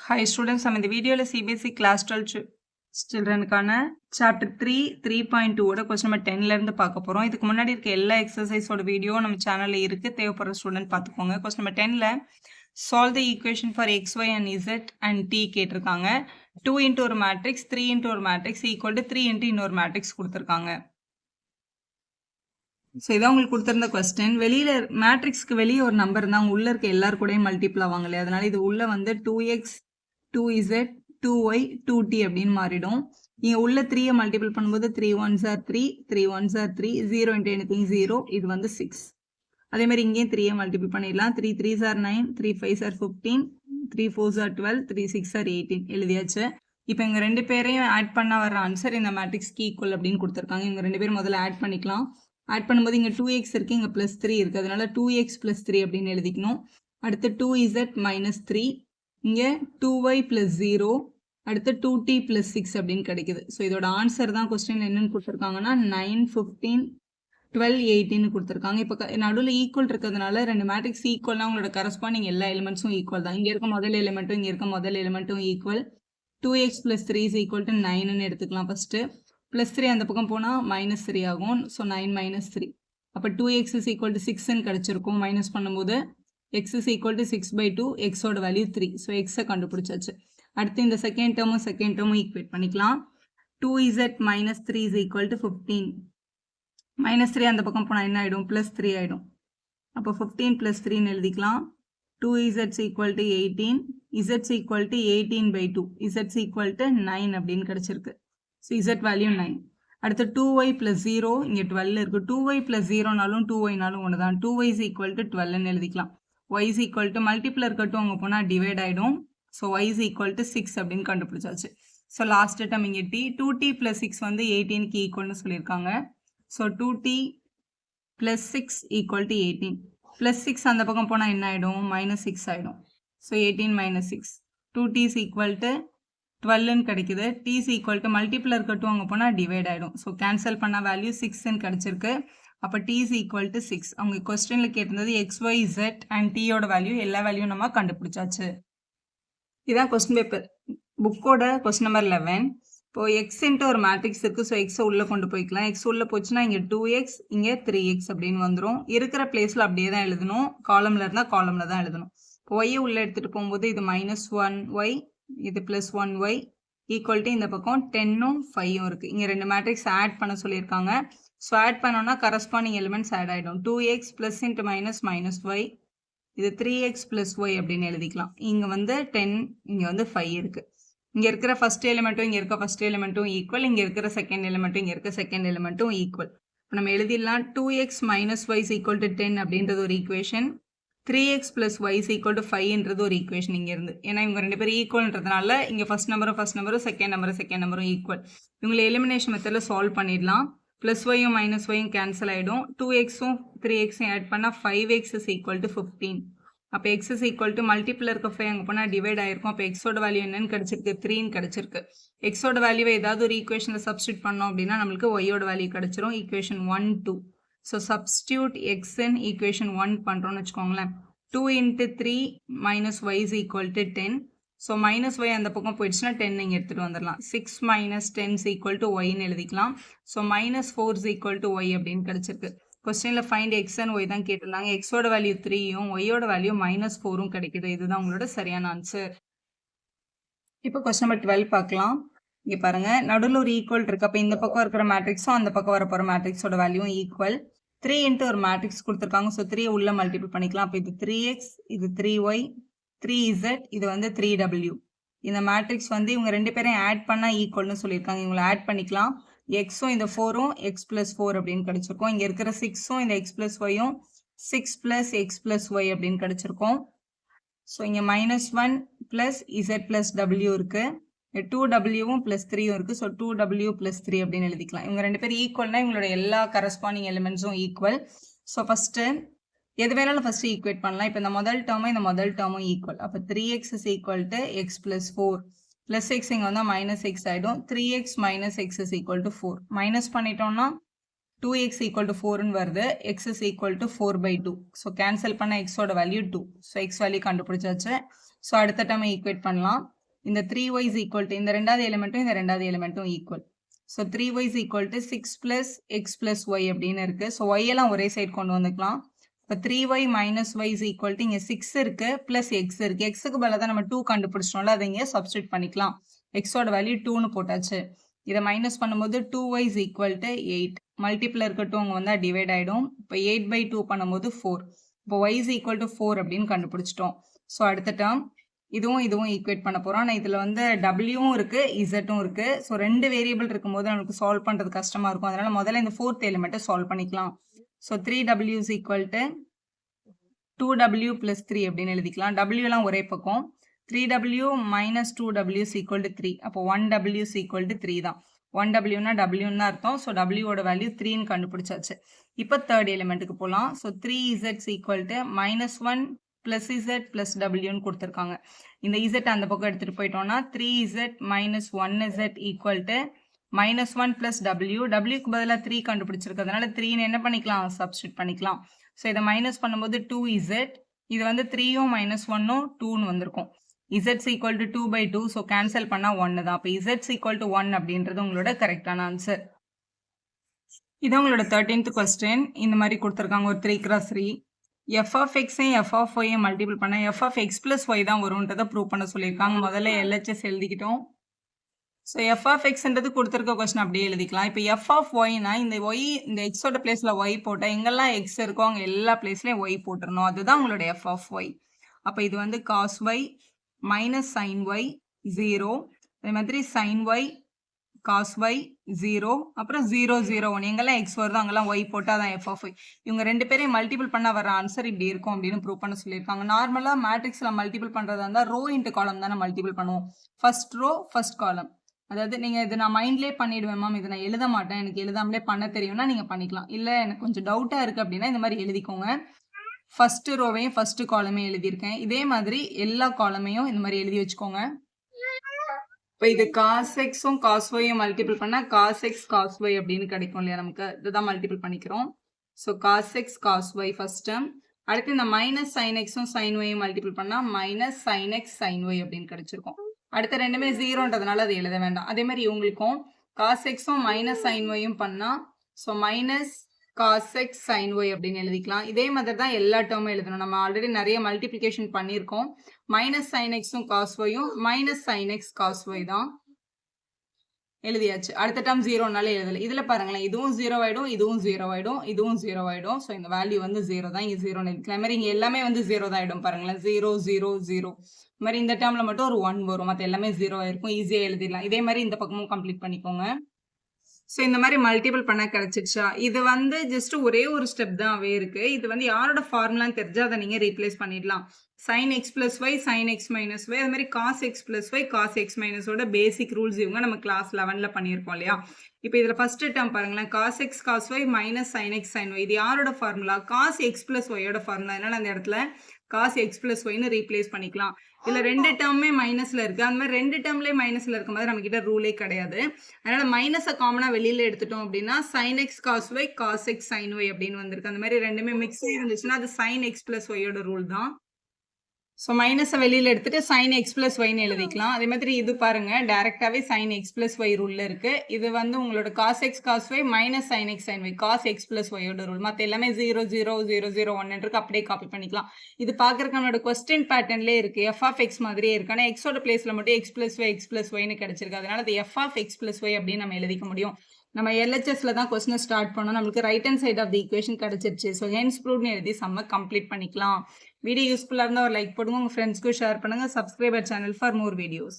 Hi students, நம்ம இந்த வீடியோல CBSE Class 12 childrenக்கான Chapter 3 3.2 ஓட question number 10ல இருந்து பார்க்க போறோம். இதுக்கு முன்னாடி இருக்க எல்லா எக்ஸசைஸோட வீடியோ நம்ம சேனல்ல இருக்கு. தேவைப்படுற ஸ்டூடெண்ட் பார்த்துக்கோங்க. question number 10ல solve the equation for x, y and z and t கேட்டிருக்காங்க. 2 into ஒரு matrix, 3 into ஒரு matrix equal to 3 into இன்னொரு matrix கொடுத்திருக்காங்க. ஸோ இதான் உங்களுக்கு கொடுத்துருந்த கொஸ்டின். வெளியில மேட்ரிக்ஸ்க்கு வெளியே ஒரு நம்பர் தான் உள்ள இருக்க எல்லாரும் கூடயும் மல்டிபிள் ஆவாங்க இல்லையா, அதனால இது உள்ள வந்து 2x 2z 2y 2t அப்படின்னு மாறிடும். இங்க உள்ள 3 மல்டிபிள் பண்ணும்போது 3 1s are 3 3 1s are 3 0 into anything 0, இது வந்து 6. அதே மாதிரி இங்கேயும் 3 மல்டிபிள் பண்ணிடலாம். 3 3s are 9 3 5s are 15 3 4s are 12 3 6 are 18 எழுதியாச்சு. இப்போ இவங்க ரெண்டு பேரையும் ஆட் பண்ண வர ஆன்சர் இந்த மேட்ரிக்ஸ்க்கு ஈக்குவல் அப்படின்னு கொடுத்துருக்காங்க. இவங்க ரெண்டு பேரும் முதல்ல ஆட் பண்ணிக்கலாம். ஆட் பண்ணும்போது இங்கே 2x இருக்குது, இங்கே +3 இருக்குது, அதனால 2x + 3 அப்படின்னு எழுதிக்கணும். அடுத்து 2z - 3, இங்கே 2y + 0, அடுத்து 2t + 6 அப்படின்னு கிடைக்குது. ஸோ இதோட ஆன்சர் தான் கொஸ்டினில் என்னென்னு கொடுத்துருக்காங்கன்னா 9 15 12 18 கொடுத்துருக்காங்க. இப்போ நடுவில் ஈக்குவல் இருக்கிறதுனால ரெண்டு மேட்ரிக்ஸ் ஈக்குவல்னா உங்களோட கரஸ்பாண்டிங் எல்லா எலிமெண்ட்ஸும் ஈக்குவல் தான். இங்கே இருக்க முதல் எலிமெண்ட்டும் இங்கே இருக்க முதல் எலிமெண்ட்டும் ஈக்குவல். 2x + 3 = 9ன்னு எடுத்துக்கலாம் ஃபஸ்ட்டு. +3 அந்த பக்கம் போனால் -3 ஆகும். ஸோ 9 - 3. அப்போ 2x = 6ன்னு கிடச்சிருக்கும். மைனஸ் பண்ணும்போது x = 6/2, எக்ஸோட வேல்யூ 3. ஸோ எக்ஸை கண்டுபிடிச்சாச்சு. அடுத்து இந்த செகண்ட் டேர்மும் ஈக்குவேட் பண்ணிக்கலாம். 2z - 3 = 15. -3 அந்த பக்கம் போனால் என்ன ஆகிடும்? +3 ஆகிடும். அப்போ 15 + 3ன்னு எழுதிக்கலாம். 2z = 18, z = 18/2, z = 9 அப்படின்னு கிடச்சிருக்கு. So z value 9. அடுத்து 2y + 0, இங்கே 12 இருக்குது. 2y + 0நாலும் 2yனாலும் ஒன்று தான். 2y = 12ன்னு எழுதிக்கலாம். y = மல்டிபிள் இருக்கட்டும் அங்கே போனால் டிவைட் ஆகிடும். ஸோ y = 6 அப்படின்னு கண்டுபிடிச்சாச்சு. ஸோ லாஸ்ட் டேர்ம் இங்கே t 2t + 6 வந்து 18க்கு ஈக்குவல்னு சொல்லியிருக்காங்க. So 2t + 6 = 18. +6 அந்த பக்கம் போனால் என்ன ஆகிடும்? -6 ஆகிடும். ஸோ 18 - 6, 2t = 12ன்னு கிடைக்குது. t = மல்டிபிள் இருக்கட்டும் அங்கே போனால் டிவைட் ஆகிடும். ஸோ கேன்சல் பண்ண வேல்யூ 6ன்னு கிடச்சிருக்கு. அப்போ t = 6. அவங்க கொஸ்டினில் கேட்டிருந்தது x, y, z அண்ட் t-யோட வேல்யூ எல்லா வேல்யூ நம்ம கண்டுபிடிச்சாச்சு. இதுதான் கொஸ்டின் பேப்பர் புக்கோட கொஸ்டின் நம்பர் 11. இப்போ x இன்ட்டு ஒரு மேட்ரிக்ஸ் இருக்குது. ஸோ எக்ஸை உள்ளே கொண்டு போய்க்கலாம். எக்ஸ் உள்ளே போச்சுன்னா இங்கே 2x இங்கே 3x அப்படின்னு வந்துடும். இருக்கிற பிளேஸில் அப்படியே தான் எழுதணும். காலமில் இருந்தால் காலமில் தான் எழுதணும். இப்போ ஒய்யை உள்ளே எடுத்துகிட்டு போகும்போது இது -1y, இது +1y ஈக்குவல் டு இந்த பக்கம் 10ம் 5ம் இருக்குது. இங்கே ரெண்டு மேட்ரிக்ஸ் ஆட் பண்ண சொல்லியிருக்காங்க. ஸோ ஆட் பண்ணோன்னா கரஸ்பாண்டிங் எலிமெண்ட்ஸ் ஆட் ஆகிடும். 2x + -y, இது 3x + y அப்படின்னு எழுதிக்கலாம். இங்கே வந்து 10, இங்கே வந்து 5 இருக்குது. இங்கே இருக்கிற ஃபர்ஸ்ட் எலிமெண்ட்டும் இங்கே இருக்க ஃபர்ஸ்ட் எலிமெண்ட்டும் ஈக்குவல். இங்கே இருக்கிற செகண்ட் எலிமெண்ட்டும் இங்கே இருக்க செகண்ட் எலிமெண்ட்டும் ஈக்குவல். இப்போ நம்ம எழுதிடலாம். 2x - y = 10 அப்படின்றது ஒரு ஈக்குவேஷன். 3x + y = 5ன்றது ஒரு ஈக்குவேஷன் இங்கே இருந்து. ஏன்னா இவங்க ரெண்டு பேரும் ஈக்குவல்ன்றதுனால இங்கே ஃபர்ஸ்ட் நம்பரும் செகண்ட் நம்பரும் ஈக்குவல். இவங்களை எலிமினேஷன் மெத்தடில் சால்வ் பண்ணிடலாம். +yயும் -yயும் கேன்சல் ஆகிடும். 2xம் 3xம் ஆட் பண்ணால் 5x = 15. அப்போ x மல்டிபிள் இருக்க 5 அங்கே போனால் டிவைட் ஆகிருக்கும். அப்போ எக்ஸோட வேல்யூ என்னன்னு கிடச்சிருக்கு? 3ன்னு கிடச்சிருக்கு. எக்ஸோட வேல்யூவை ஏதாவது ஒரு ஈக்குவேஷனில் சப்ஸ்டியூட் பண்ணோம் அப்படின்னா நம்மளுக்கு ஒய்யோட வேல்யூ கிடச்சிரும். Equation 1 2. So substitute x in equation 1 பண்ணுறோன்னு வச்சுக்கோங்களேன். 2 × 3 - y = 10. ஸோ -y அந்த பக்கம் போயிடுச்சுன்னா 10 இங்கே எடுத்துகிட்டு வந்துடலாம். 6 - 10 = yன்னு எழுதிக்கலாம். ஸோ -4 = y அப்படின்னு கிடச்சிருக்கு. கொஸ்டினில் ஃபைண்ட் x and y தான் கேட்டிருந்தாங்க. எக்ஸோட வேல்யூ 3யும் ஒய்யோட வேல்யூ -4ம் கிடைக்குது. இதுதான் உங்களோட சரியான ஆன்சர். இப்போ கொஸ்டின் நம்பர் 12 பார்க்கலாம். இங்கே பாருங்கள், நடுவில் ஒரு ஈக்குவல் இருக்குது. அப்போ இந்த பக்கம் இருக்கிற மேட்ரிக்ஸும் அந்த பக்கம் வரப்போகிற மேட்ரிக்ஸோட வேல்யூவும் ஈக்குவல். 3 இன்ட்டு ஒரு மேட்ரிக்ஸ் கொடுத்துருக்காங்க. ஸோ 3 உள்ள மல்டிபிள் பண்ணிக்கலாம். அப்போ இது 3x, இது 3y, 3z, இது வந்து 3w. இந்த மேட்ரிக்ஸ் வந்து இவங்க ரெண்டு பேரையும் ஆட் பண்ணால் ஈக்குவல்னு சொல்லியிருக்காங்க. இவங்களை ஆட் பண்ணிக்கலாம். எக்ஸும் இந்த 4ம் x + 4 அப்படின்னு கிடச்சிருக்கோம். இங்கே இருக்கிற 6ம் இந்த x + yயும் 6 + x + y அப்படின்னு கிடச்சிருக்கோம். ஸோ இங்கே -1 + z + w இருக்குது. 2wவும் +3யும் இருக்குது. ஸோ 2w + 3 அப்படின்னு எழுதிக்கலாம். இவங்க ரெண்டு பேரும் ஈக்குவல்னா இவங்களோட எல்லா கரஸ்பாண்டிங் எலிமெண்ட்ஸும் ஈக்குவல். ஸோ ஃபஸ்ட்டு எது வேணாலும் ஃபஸ்ட்டு ஈக்குவேட் பண்ணலாம். இப்போ இந்த முதல் டேர்மும் ஈக்குவல். அப்போ 3x = x + 4 ப்ளஸ் x இங்கே வந்தால் -x ஆகிடும். 3x - x = 4. மைனஸ் பண்ணிட்டோம்னா 2x = 4ன்னு வருது. x = 4/2. ஸோ கேன்சல் பண்ண எக்ஸோட வேல்யூ 2. ஸோ எக்ஸ் வேல்யூ கண்டுபிடிச்சாச்சு. ஸோ அடுத்த டேர்மை ஈக்குவேட் பண்ணலாம். இந்த 3y is equal to இந்த ரெண்டாவது எலிமெண்ட்டும் இந்த ரெண்டாவது எலிமெண்ட்டும் equal. So 3y is equal to 6 plus x plus y அப்படின்னு இருக்கு. ஸோ y எல்லாம் ஒரே சைடு கொண்டு வந்துக்கலாம். இப்போ 3y minus y is equal to இங்கே 6 இருக்கு plus x இருக்கு. xக்கு பதிலாக தான் நம்ம 2 கண்டுபிடிச்சிட்டோம்ல, அதை இங்கே சப்ஸ்டியூட் பண்ணிக்கலாம். xோட வேல்யூ 2னு போட்டாச்சு. இதை மைனஸ் பண்ணும்போது 2y is equal to 8. மல்டிப்ளர் இருக்க 2 அங்கே வந்தால் டிவைட் ஆகிடும். இப்போ 8/2 பண்ணும்போது 4. இப்போ y is equal to 4 அப்படின்னு கண்டுபிடிச்சிட்டோம். ஸோ அடுத்த டேர்ம் இதுவும் ஈக்குவேட் பண்ண போகிறோம். ஆனால் இதில் வந்து டபிள்யூவும் இருக்குது இசட்டும் இருக்குது. ஸோ ரெண்டு வேரியபிள் இருக்கும்போது நமக்கு சால்வ் பண்ணுறது கஷ்டமாக இருக்கும். அதனால் முதல்ல இந்த 4th எலிமெண்ட்டை சால்வ் பண்ணிக்கலாம். So 3w is equal to 2w plus 3 அப்படின்னு எழுதிக்கலாம். டபிள்யூலாம் ஒரே பக்கம். 3w minus 2w is equal to 3. அப்போ 1w is equal to 3 தான். 1wனா wன்னு தான் அர்த்தம். ஸோ wயோட வேல்யூ 3ன்னு கண்டுபிடிச்சாச்சு. இப்போ தேர்ட் எலிமெண்ட்டுக்கு போகலாம். So 3z is equal to -1 plus z plus wன்னு கொடுத்துருக்காங்க. இந்த z அந்த பக்கம் எடுத்துகிட்டு போயிட்டோம்னா 3z minus 1z equal to -1 plus w. wக்கு பதிலாக 3 கண்டுபிடிச்சிருக்கிறதுனால 3ன்னு என்ன பண்ணிக்கலாம், சப்ஸ்டியூட் பண்ணிக்கலாம். ஸோ இதை மைனஸ் பண்ணும்போது 2z, இது வந்து 3யும் -1ம் 2ன்னு வந்திருக்கும். z is equal to 2/2. So cancel பண்ணால் 1 தான். அப்போ z is equal to 1 அப்படின்றது உங்களோட கரெக்டான ஆன்சர். இது உங்களோட 13th கொஸ்டின். இந்த மாதிரி கொடுத்துருக்காங்க ஒரு 3x3. f of x ஐயும் f of y ஐயும் மல்டிபிள் பண்ண f of x plus y தான் வரும்ன்றதை ப்ரூவ் பண்ண சொல்லியிருக்காங்க. முதல்ல LHS எழுதிக்கிட்டோம். ஸோ f of xன்றது கொடுத்துருக்க கொஸ்டின் அப்படியே எழுதிக்கலாம். இப்போ f of yனா இந்த y இந்த எக்ஸோட பிளேஸில் y போட்டால் எங்கெல்லாம் x இருக்கோ அங்கே எல்லா பிளேஸ்லையும் y போட்டுருணும். அதுதான் உங்களோட f of y. அப்போ இது வந்து cos y minus sin y 0. அதே மாதிரி sin y cos y 0, அப்புறம் 0 0 1 எங்கெல்லாம் x வருதோ அங்கெல்லாம் y போட்டால் தான் f of y. இவங்க ரெண்டு பேரையும் மல்டிபிள் பண்ணால் வர ஆன்சர் இப்படி இருக்கும் அப்படின்னு ப்ரூவ் பண்ண சொல்லியிருக்காங்க. நார்மலாக மேட்ரிக்ஸில் மல்டிபிள் பண்ணுறதா இருந்தால் ரோ இன்ட்டு காலம் தானே மல்டிபிள் பண்ணுவோம். First row first column. அதாவது நீங்கள் இது நான் மைண்ட்லேயே பண்ணிவிடுவேன் மேம், இதை நான் எழுத மாட்டேன், எனக்கு எழுதாமலே பண்ண தெரியும்னா நீங்கள் பண்ணிக்கலாம். இல்லை எனக்கு கொஞ்சம் டவுட்டாக இருக்குது அப்படின்னா இந்த மாதிரி எழுதிக்கோங்க. ஃபஸ்ட்டு ரோவையும் ஃபஸ்ட்டு காலமே எழுதியிருக்கேன். இதே மாதிரி எல்லா காலமையும் இந்த மாதிரி எழுதி வச்சுக்கோங்க. இப்போ இது cos xும் cos yயும் மல்டிபிள் பண்ணால் cos x cos y அப்படின்னு கிடைக்கும் இல்லையா, நமக்கு இதுதான் மல்டிபிள் பண்ணிக்கிறோம். So cos x cos y first term. அடுத்து இந்த மைனஸ் sin xும் sin yயும் மல்டிபிள் பண்ணால் minus sin x sin y அப்படின்னு கிடைச்சிருக்கும். அடுத்த ரெண்டுமே 0ன்றதுனால அது எழுத வேண்டாம். அதே மாதிரி இவங்களுக்கும் cos xும் மைனஸ் sin yயும் பண்ணால் so minus cos x sin y அப்படின்னு எழுதிக்கலாம். இதே மாதிரி தான் எல்லா டேர்மும் எழுதணும். நம்ம ஆல்ரெடி நிறைய மல்டிப்ளிகேஷன் பண்ணியிருக்கோம். மைனஸ் sin xும் cos yயும் minus sin x cos y தான் எழுதியாச்சு. அடுத்த டேர்ம் 0னால எழுதலை. இதில் பாருங்களேன், இதுவும் 0 ஆகிடும், இதுவும் 0 ஆகிடும், இதுவும் 0 ஆகிடும். ஸோ இந்த வேல்யூ வந்து 0 தான், இங்கே 0ன்னு எழுதிக்கலாம். மாதிரி இங்கே எல்லாமே வந்து 0 தான் ஆகிடும். பாருங்களேன் 0 0 0. இது மாதிரி இந்த டேர்மில் மட்டும் ஒரு 1 வரும், மற்ற எல்லாமே 0 ஆகிருக்கும். ஈஸியாக எழுதிடலாம். இதே மாதிரி இந்த பக்கமும் கம்ப்ளீட் பண்ணிக்கோங்க. ஸோ இந்த மாதிரி மல்டிபிள் பண்ண கிடைச்சிடுச்சா? இது வந்து ஜஸ்ட் ஒரே ஒரு ஸ்டெப் தான் இருக்கு. இது வந்து யாரோட ஃபார்முலான்னு தெரிஞ்சால் அதை நீங்கள் ரீப்ளேஸ் பண்ணிடலாம். sin x plus y sin x minus y, அது மாதிரி cos x plus y cos x minus ஓட பேசிக் ரூல்ஸ் இவங்க நம்ம கிளாஸ் 11ல் பண்ணியிருப்போம் இல்லையா. இப்போ இதில் ஃபர்ஸ்ட் டேர்ம் பாருங்களேன், cos x cos y minus sin x sin y. இது யாரோட formula? cos x plus y ஓட ஃபார்முலா. அதனால அந்த இடத்துல cos x plus yன்னு ரீப்ளேஸ் பண்ணிக்கலாம். இதில் ரெண்டு டேர்மே மைனஸில் இருக்குது. அந்த மாதிரி ரெண்டு டேர்ம்லேயே மைனஸில் இருக்கும் போது நம்மக்கிட்ட ரூலே கிடையாது. அதனால் மைனஸை காமனாக வெளியில் எடுத்துட்டோம் அப்படின்னா sin x cos y cos x sin y அப்படின்னு வந்திருக்கு. அந்த மாதிரி ரெண்டுமே மிக்ஸ் இருந்துச்சுன்னா அது sin x plus yயோட ரூல் தான். ஸோ மைனஸை வெளியில் எடுத்துட்டு sin x plus yன்னு எழுதிக்கலாம். அதே மாதிரி இது பாருங்க, டைரெக்டாகவே sin x plus y ரூலில் இருக்குது. இது வந்து உங்களோட cos x cos y minus sin x sin y cos x plus yயோட ரூல். மற்ற எல்லாமே 0 0 0 0 1 இருக்கு, அப்படியே காப்பி பண்ணிக்கலாம். இது பார்க்குறக்கு நம்மளோட கொஸ்டின் பேட்டர்ன்லேயே இருக்குது. f of x மாதிரியே இருக்குது. ஆனால் எக்ஸோட பிளேஸில் மட்டும் x plus yன்னு கிடைச்சிருக்கு. அதனால அது f of x plus y அப்படின்னு நம்ம எழுதிக்க முடியும். நம்ம LHSல தான் கொஸ்டினை ஸ்டார்ட் பண்ணோம். நம்மளுக்கு right hand side of the equation கிடைச்சிருச்சு. ஸோ ஹென்ஸ் ப்ரூவ்னு எழுதி சம்ம கம்ப்ளீட் பண்ணிக்கலாம். வீடியோ யூஸ்ஃபுல்லாக இருந்தால் ஒரு லைக் போடுங்க, உங்கள் ஃப்ரெண்ட்ஸ்க்கும் ஷேர் பண்ணுங்கள். Subscriber channel for more videos.